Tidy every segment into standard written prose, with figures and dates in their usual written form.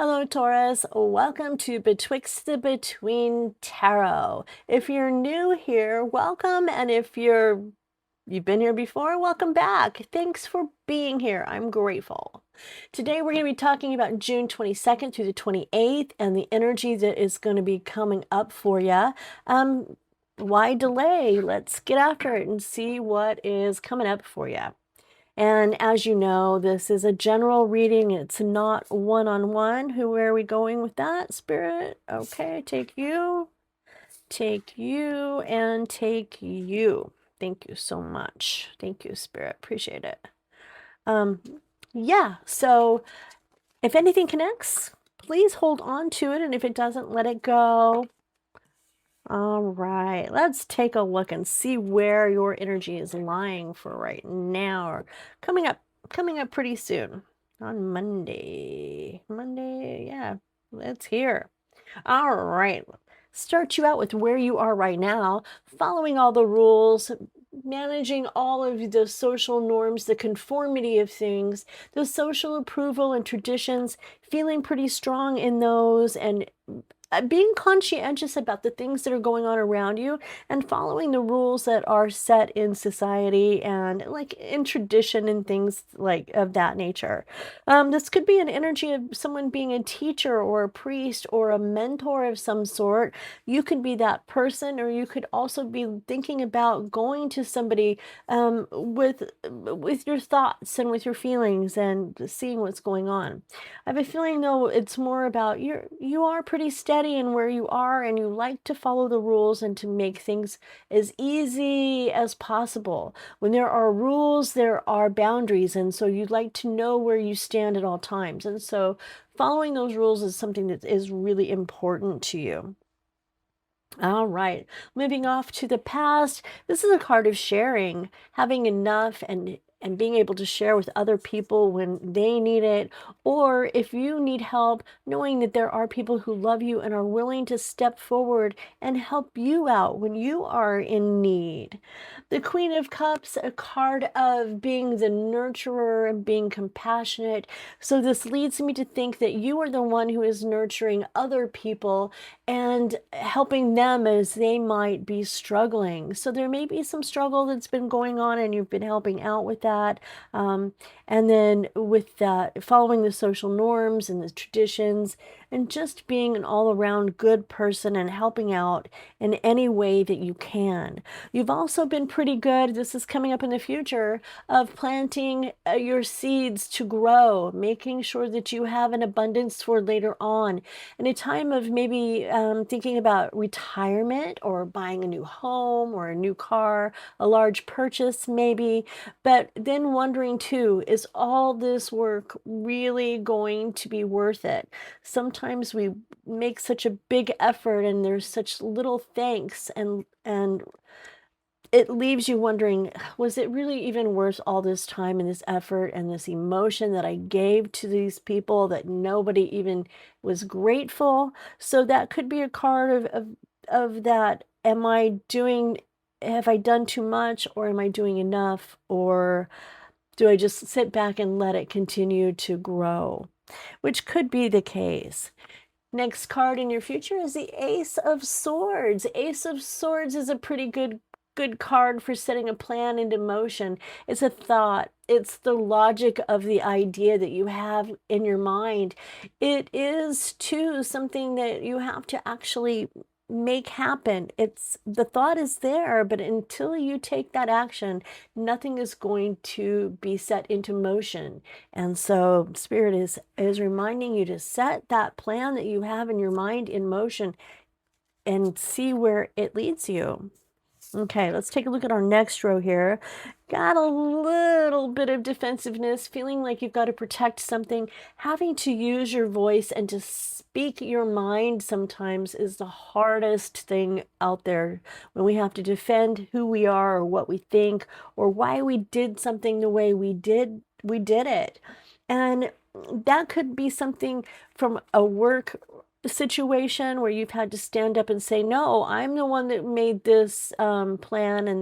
Hello, Taurus. Welcome to Betwixt the Between Tarot. If you're new here, welcome. And if you've been here before, welcome back. Thanks for being here. I'm grateful. Today, we're going to be talking about June 22nd through the 28th and the energy that is going to be coming up for you. Why delay? Let's get after it and see what is coming up for you. And as you know, this is a general reading. It's not one-on-one. Where are we going with that, Spirit? Okay, take you, and take you. Thank you so much. Thank you, Spirit. Appreciate it. Yeah, so if anything connects, please hold on to it. And if it doesn't, let it go. All right, let's take a look and see where your energy is lying for right now, or coming up pretty soon on Monday. Yeah, it's here. All right, start you out with where you are right now, following all the rules, managing all of the social norms, the conformity of things, the social approval and traditions, feeling pretty strong in those, and being conscientious about the things that are going on around you and following the rules that are set in society and like in tradition and things like of that nature. This could be an energy of someone being a teacher or a priest or a mentor of some sort. You could be that person, or you could also be thinking about going to somebody with your thoughts and with your feelings and seeing what's going on. I have a feeling though it's more about you are pretty steady in where you are, and you like to follow the rules and to make things as easy as possible. When there are rules, there are boundaries, and so you'd like to know where you stand at all times. And so following those rules is something that is really important to you. All right, moving off to the past. This is a card of sharing, having enough and being able to share with other people when they need it, or if you need help, knowing that there are people who love you and are willing to step forward and help you out when you are in need. The Queen of Cups, a card of being the nurturer and being compassionate. So this leads me to think that you are the one who is nurturing other people and helping them as they might be struggling. So there may be some struggle that's been going on, and you've been helping out with that. And then with that, following the social norms and the traditions, and just being an all-around good person and helping out in any way that you can. You've also been pretty good, this is coming up in the future, of planting your seeds to grow, making sure that you have an abundance for later on. In a time of maybe thinking about retirement or buying a new home or a new car, a large purchase maybe, but then wondering too, is all this work really going to be worth it? Sometimes we make such a big effort and there's such little thanks, and it leaves you wondering, was it really even worth all this time and this effort and this emotion that I gave to these people that nobody even was grateful? So that could be a card of that. Have I done too much, or am I doing enough? Or do I just sit back and let it continue to grow? Which could be the case. Next card in your future is the Ace of Swords. Ace of Swords is a pretty good card for setting a plan into motion. It's a thought. It's the logic of the idea that you have in your mind. It is too something that you have to actually make happen. The thought is there, but until you take that action, nothing is going to be set into motion. And so Spirit is reminding you to set that plan that you have in your mind in motion and see where it leads you. Okay, let's take a look at our next row here. Got a little bit of defensiveness, feeling like you've got to protect something. Having to use your voice and to speak your mind sometimes is the hardest thing out there, when we have to defend who we are or what we think or why we did something the way we did it. And that could be something from a work situation where you've had to stand up and say, no, I'm the one that made this plan and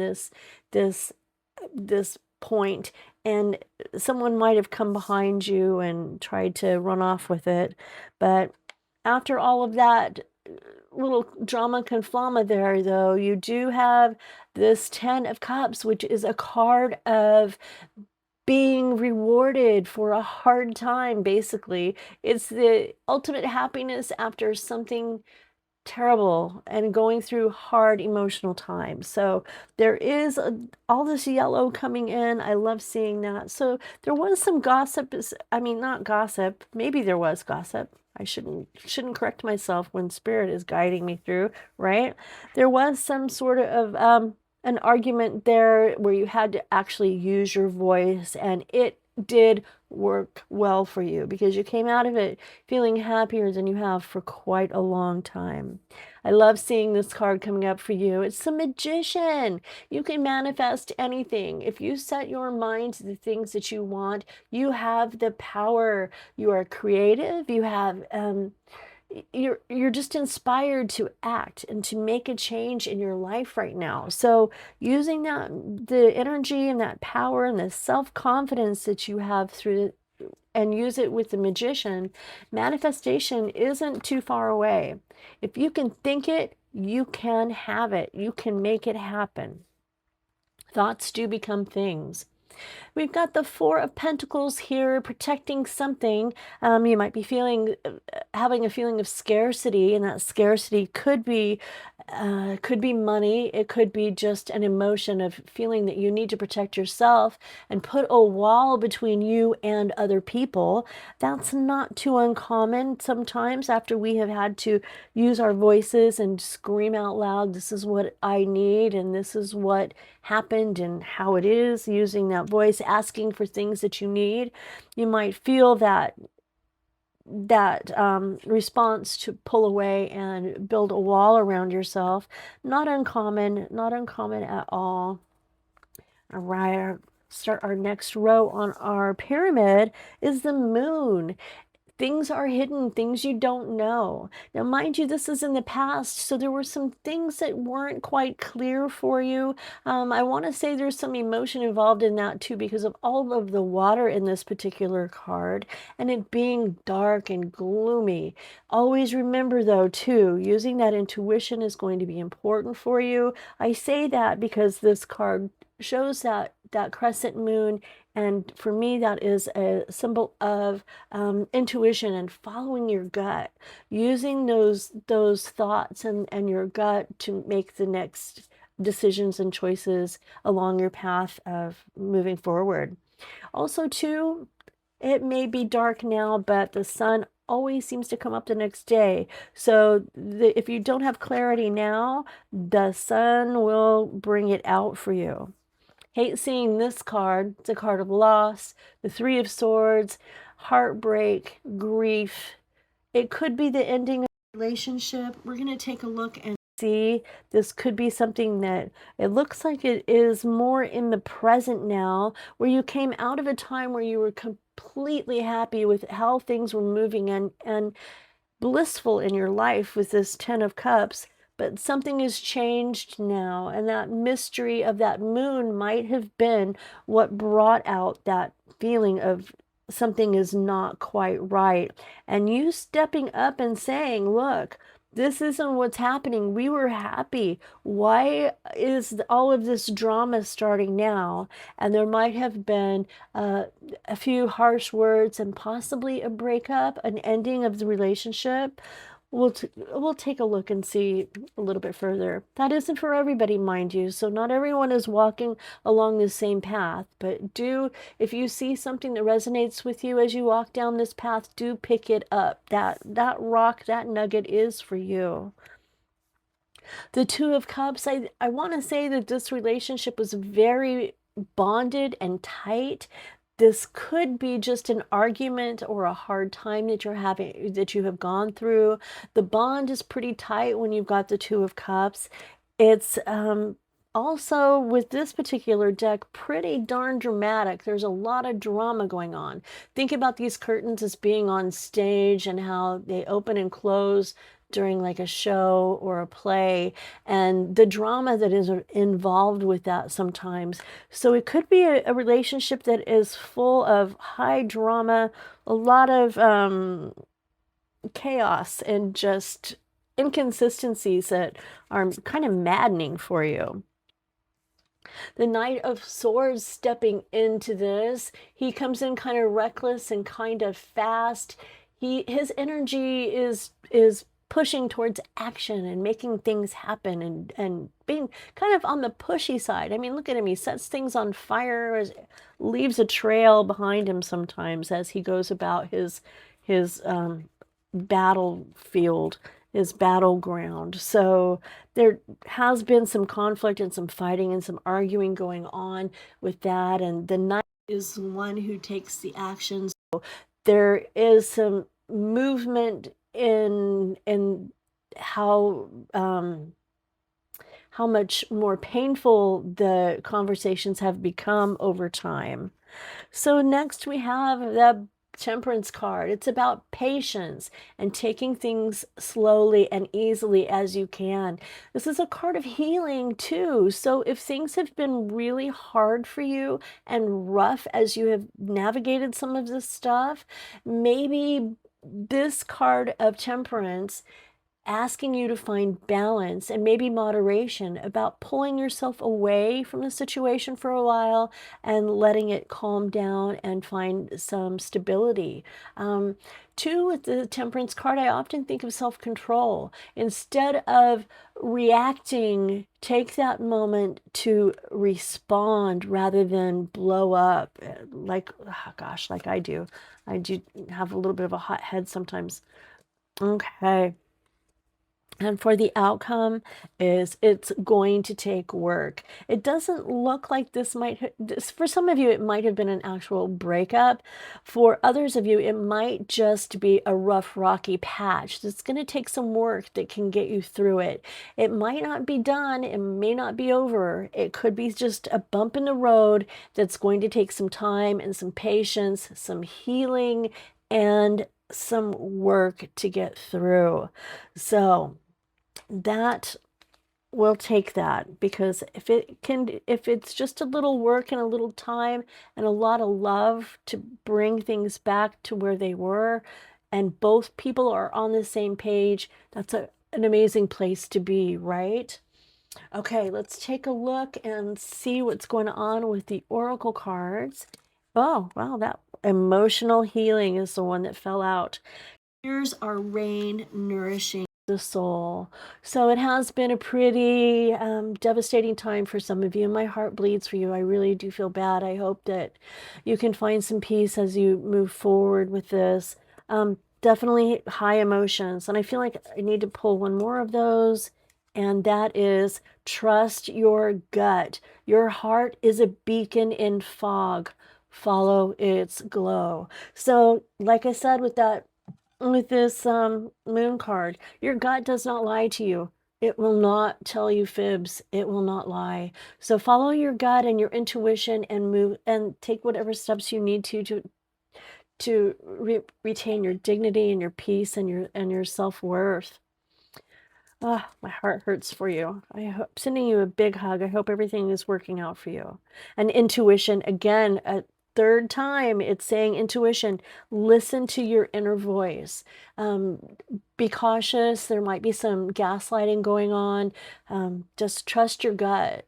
this point, and someone might have come behind you and tried to run off with it. But after all of that little drama conflama there, though, you do have this 10 of Cups, which is a card of being rewarded for a hard time, basically. It's the ultimate happiness after something terrible and going through hard emotional times. So there is all this yellow coming in. I love seeing that. So there was some gossip. I mean, not gossip. Maybe there was gossip. I shouldn't correct myself when spirit is guiding me through, right? There was some sort of an argument there where you had to actually use your voice, and it did work well for you because you came out of it feeling happier than you have for quite a long time. I love seeing this card coming up for you. It's the Magician. You can manifest anything. If you set your mind to the things that you want, you have the power. You are creative. You have you're just inspired to act and to make a change in your life right now. So using that, the energy and that power and the self-confidence that you have through and use it with the Magician, manifestation isn't too far away. If you can think it, you can have it. You can make it happen. Thoughts do become things. We've got the Four of Pentacles here protecting something. You might be having a feeling of scarcity, and that scarcity could be money. It could be just an emotion of feeling that you need to protect yourself and put a wall between you and other people. That's not too uncommon sometimes after we have had to use our voices and scream out loud, this is what I need and this is what happened and how it is, using that voice, asking for things that you need. You might feel that response to pull away and build a wall around yourself. Not uncommon, not uncommon at all. All right, start our next row on our pyramid is the Moon. Things are hidden, things you don't know. Now, mind you, this is in the past, so there were some things that weren't quite clear for you. I want to say there's some emotion involved in that too because of all of the water in this particular card and it being dark and gloomy. Always remember, though, too, using that intuition is going to be important for you. I say that because this card shows that crescent moon, and for me that is a symbol of intuition and following your gut, using those thoughts and your gut to make the next decisions and choices along your path of moving forward. Also too, it may be dark now, but the sun always seems to come up the next day. So if you don't have clarity now, the sun will bring it out for you. Hate seeing this card. It's a card of loss, the Three of Swords, heartbreak, grief. It could be the ending of a relationship. We're going to take a look and see. This could be something that it looks like it is more in the present now, where you came out of a time where you were completely happy with how things were moving and blissful in your life with this Ten of Cups. But something has changed now, and that mystery of that moon might have been what brought out that feeling of something is not quite right. And you stepping up and saying, look, this isn't what's happening. We were happy. Why is all of this drama starting now? And there might have been a few harsh words and possibly a breakup, an ending of the relationship. We'll take a look and see a little bit further. That isn't for everybody, mind you, so not everyone is walking along the same path, but if you see something that resonates with you as you walk down this path, do pick it up. That rock, that nugget is for you. The Two of Cups, I want to say that this relationship was very bonded and tight. This could be just an argument or a hard time that you have gone through. The bond is pretty tight when you've got the Two of Cups. It's also, with this particular deck, pretty darn dramatic. There's a lot of drama going on. Think about these curtains as being on stage and how they open and close during like a show or a play, and the drama that is involved with that sometimes. So it could be a relationship that is full of high drama, a lot of chaos, and just inconsistencies that are kind of maddening for you. The Knight of Swords stepping into this, he comes in kind of reckless and kind of fast. His energy is pushing towards action and making things happen, and being kind of on the pushy side. I mean, look at him. He sets things on fire, leaves a trail behind him sometimes as he goes about his battlefield, his battleground. So there has been some conflict and some fighting and some arguing going on with that. And the knight is one who takes the actions. So there is some movement in how much more painful the conversations have become over time. So next we have the Temperance card. It's about patience and taking things slowly and easily as you can. This is a card of healing too. So if things have been really hard for you and rough as you have navigated some of this stuff, maybe this card of Temperance asking you to find balance and maybe moderation, about pulling yourself away from the situation for a while and letting it calm down and find some stability. Two, with the Temperance card, I often think of self-control. Instead of reacting, take that moment to respond rather than blow up like, oh gosh, like I do. I do have a little bit of a hot head sometimes. Okay. And for the outcome is it's going to take work. It doesn't look like for some of you, it might have been an actual breakup. For others of you, it might just be a rough, rocky patch. It's going to take some work that can get you through it. It might not be done. It may not be over. It could be just a bump in the road that's going to take some time and some patience, some healing, and some work to get through. So that will take that, because if it's just a little work and a little time and a lot of love to bring things back to where they were, and both people are on the same page, that's an amazing place to be, right? Okay, let's take a look and see what's going on with the oracle cards. Oh, wow, that emotional healing is the one that fell out. Tears are rain nourishing the soul. So it has been a pretty devastating time for some of you, and my heart bleeds for you. I really do feel bad. I hope that you can find some peace as you move forward with this. Definitely high emotions, and I feel like I need to pull one more of those, and that is trust your gut. Your heart is a beacon in fog. Follow its glow. So like I said with this moon card, your gut does not lie to you. It will not tell you fibs. It will not lie. So follow your gut and your intuition and move and take whatever steps you need to retain your dignity and your peace and your self-worth. Ah, my heart hurts for you. I'm sending you a big hug. I hope everything is working out for you. And intuition, again, a third time, it's saying intuition. Listen to your inner voice. Be cautious. There might be some gaslighting going on. Just trust your gut.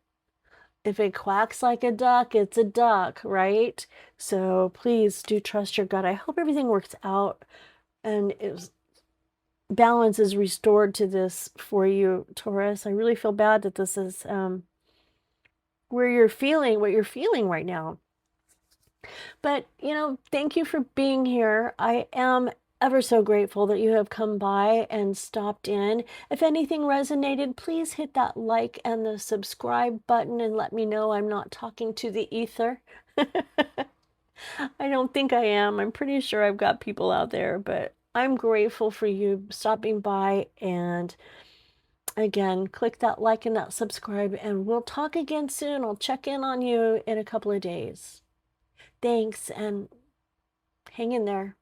If it quacks like a duck, it's a duck, right? So please do trust your gut. I hope everything works out and balance is restored to this for you, Taurus. I really feel bad that this is what you're feeling right now. But, thank you for being here. I am ever so grateful that you have come by and stopped in. If anything resonated, please hit that like and the subscribe button and let me know I'm not talking to the ether. I don't think I am. I'm pretty sure I've got people out there, but I'm grateful for you stopping by. And again, click that like and that subscribe, and we'll talk again soon. I'll check in on you in a couple of days. Thanks, and hang in there.